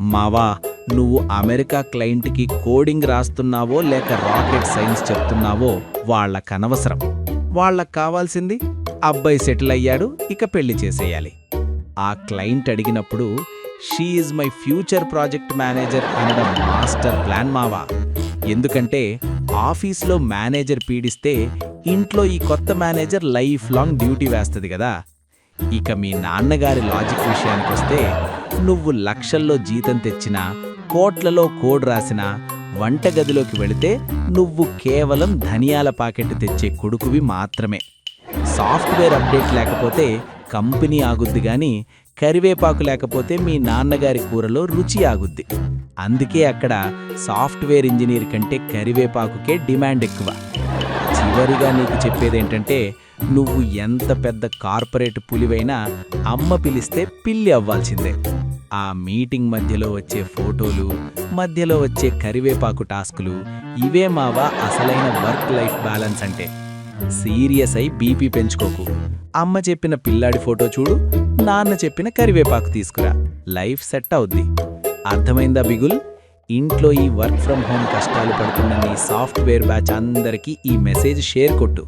మావా, నువ్వు అమెరికా క్లయింట్కి కోడింగ్ రాస్తున్నావో లేక రాకెట్ సైన్స్ చెప్తున్నావో వాళ్ళకనవసరం. వాళ్ళకు కావాల్సింది అబ్బాయి సెటిల్ అయ్యాడు, ఇక పెళ్లి చేసేయాలి. ఆ క్లయింట్ అడిగినప్పుడు she is my future project manager అనడం మాస్టర్ ప్లాన్ మావా. ఎందుకంటే ఆఫీస్లో మేనేజర్ పీడిస్తే ఇంట్లో ఈ కొత్త మేనేజర్ లైఫ్ లాంగ్ డ్యూటీ వేస్తుంది కదా. ఇక మీ నాన్నగారి లాజిక్ విషయానికొస్తే, నువ్వు లక్షల్లో జీతం తెచ్చినా, కోట్లలో కోడ్ రాసినా, వంటగదిలోకి వెళితే నువ్వు కేవలం ధనియాల పాకెట్ తెచ్చే కొడుకువి మాత్రమే. సాఫ్ట్వేర్ అప్డేట్ లేకపోతే కంపెనీ ఆగుద్ది గాని కరివేపాకు లేకపోతే మీ నాన్నగారి కూరలో రుచి ఆగుద్ది. అందుకే అక్కడ సాఫ్ట్వేర్ ఇంజనీర్ కంటే కరివేపాకుకే డిమాండ్ ఎక్కువ. చివరిగా నీకు చెప్పేదేంటంటే, నువ్వు ఎంత పెద్ద కార్పొరేట్ పులివైనా అమ్మ పిలిస్తే పిల్లి అవ్వాల్సిందే. ఆ మీటింగ్ మధ్యలో వచ్చే ఫోటోలు, మధ్యలో వచ్చే కరివేపాకు టాస్కులు, ఇవే మావా అసలైన వర్క్ లైఫ్ బ్యాలెన్స్ అంటే. సీరియస్ అయి బీపీ పెంచుకోకు. అమ్మ చెప్పిన పిల్లాడి ఫోటో చూడు, నాన్న చెప్పిన కరివేపాకు తీసుకురా, లైఫ్ సెట్ అవుద్ది. అర్థమైందా బిగుల్? ఇంట్లో ఈ వర్క్ ఫ్రమ్ హోమ్ కష్టాలు పడుతున్న నీ సాఫ్ట్వేర్ బ్యాచ్ అందరికీ ఈ మెసేజ్ షేర్ కొట్టు.